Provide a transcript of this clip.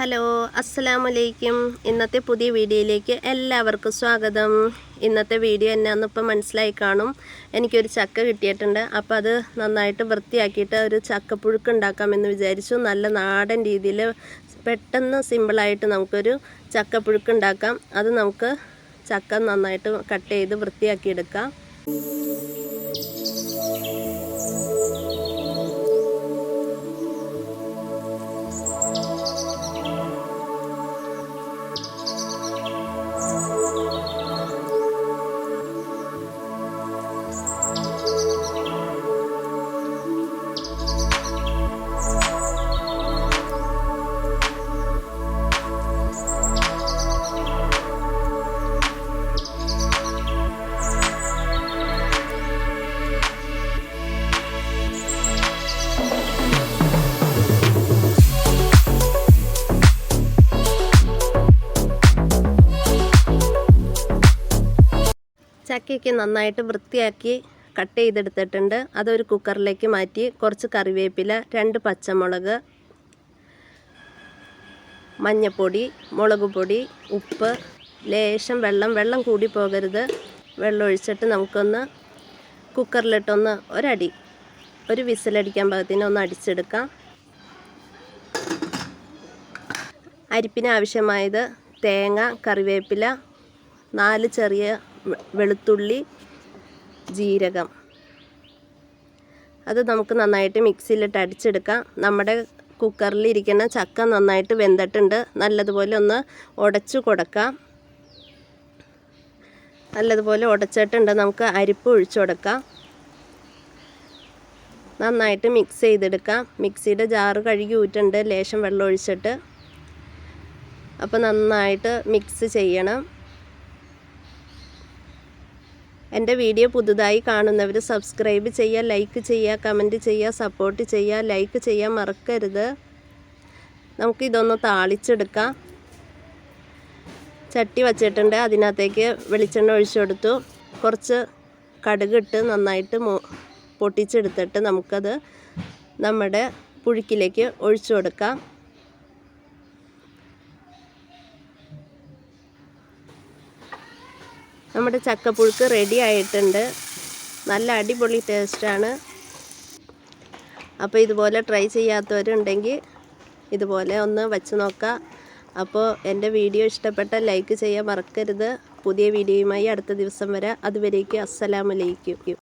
Hello അസ്സലാമലൈക്കും. ഇന്നത്തെ പുതിയ വീഡിയോയിലേക്ക് എല്ലാവർക്കും സ്വാഗതം. ഇന്നത്തെ വീഡിയോ എന്നാന്ന് ഇപ്പം മനസ്സിലായി കാണും. എനിക്കൊരു ചക്ക കിട്ടിയിട്ടുണ്ട്. അപ്പോൾ അത് നന്നായിട്ട് വൃത്തിയാക്കിയിട്ട് ഒരു ചക്കപ്പുഴുക്ക് ഉണ്ടാക്കാമെന്ന് വിചാരിച്ചു. നല്ല നാടൻ രീതിയിൽ പെട്ടെന്ന് സിമ്പിളായിട്ട് നമുക്കൊരു ചക്കപ്പുഴുക്ക് ഉണ്ടാക്കാം. അത് നമുക്ക് ചക്ക നന്നായിട്ട് കട്ട് ചെയ്ത് വൃത്തിയാക്കിയെടുക്കാം. ചക്കയ്ക്ക് നന്നായിട്ട് വൃത്തിയാക്കി കട്ട് ചെയ്തെടുത്തിട്ടുണ്ട്. അതൊരു കുക്കറിലേക്ക് മാറ്റി കുറച്ച് കറിവേപ്പില, 2 പച്ചമുളക്, മഞ്ഞൾപ്പൊടി, മുളക് പൊടി, ഉപ്പ്, ലേശം വെള്ളം കൂടി പോകരുത്. വെള്ളം ഒഴിച്ചിട്ട് നമുക്കൊന്ന് കുക്കറിലിട്ടൊന്ന് ഒരു വിസിലടിക്കാൻ പാകത്തിന് ഒന്ന് അടിച്ചെടുക്കാം. അരിപ്പിന് ആവശ്യമായത് തേങ്ങ, കറിവേപ്പില, 4 ചെറിയ വെളുത്തുള്ളി, ജീരകം. അത് നമുക്ക് നന്നായിട്ട് മിക്സിയിലിട്ട് അടിച്ചെടുക്കാം. നമ്മുടെ കുക്കറിലിരിക്കുന്ന ചക്ക നന്നായിട്ട് വെന്തിട്ടുണ്ട്. നല്ലതുപോലെ ഒന്ന് ഉടച്ചു കൊടുക്കാം. നല്ലതുപോലെ ഉടച്ചിട്ടുണ്ട്. നമുക്ക് അരിപ്പ് ഒഴിച്ചു കൊടുക്കാം. നന്നായിട്ട് മിക്സ് ചെയ്തെടുക്കാം. മിക്സിയുടെ ജാറ് കഴുകി ഊറ്റുണ്ട് ലേശം വെള്ളം ഒഴിച്ചിട്ട്. അപ്പോൾ നന്നായിട്ട് മിക്സ് ചെയ്യണം. എൻ്റെ വീഡിയോ പുതുതായി കാണുന്നവർ സബ്സ്ക്രൈബ് ചെയ്യുക, ലൈക്ക് ചെയ്യുക, കമൻറ്റ് ചെയ്യുക, സപ്പോർട്ട് ചെയ്യുക. ലൈക്ക് ചെയ്യാൻ മറക്കരുത്. നമുക്കിതൊന്ന് താളിച്ചെടുക്കാം. ചട്ടി വച്ചിട്ടുണ്ട്. അതിനകത്തേക്ക് വെളിച്ചെണ്ണ ഒഴിച്ചു കൊടുത്തു. കുറച്ച് കടുകിട്ട് നന്നായിട്ട് പൊട്ടിച്ചെടുത്തിട്ട് നമുക്കത് നമ്മുടെ പുഴുക്കിലേക്ക് ഒഴിച്ചു കൊടുക്കാം. നമ്മുടെ ചക്കപ്പുഴുക്ക് റെഡി ആയിട്ടുണ്ട്. നല്ല അടിപൊളി ടേസ്റ്റാണ്. അപ്പോൾ ഇതുപോലെ ട്രൈ ചെയ്യാത്തവരുണ്ടെങ്കിൽ ഇതുപോലെ ഒന്ന് വെച്ച് നോക്കുക. അപ്പോൾ എൻ്റെ വീഡിയോ ഇഷ്ടപ്പെട്ടാൽ ലൈക്ക് ചെയ്യാൻ മറക്കരുത്. പുതിയ വീഡിയോയുമായി അടുത്ത ദിവസം വരാം. അതുവരേക്കും അസ്സലാമു അലൈക്കും.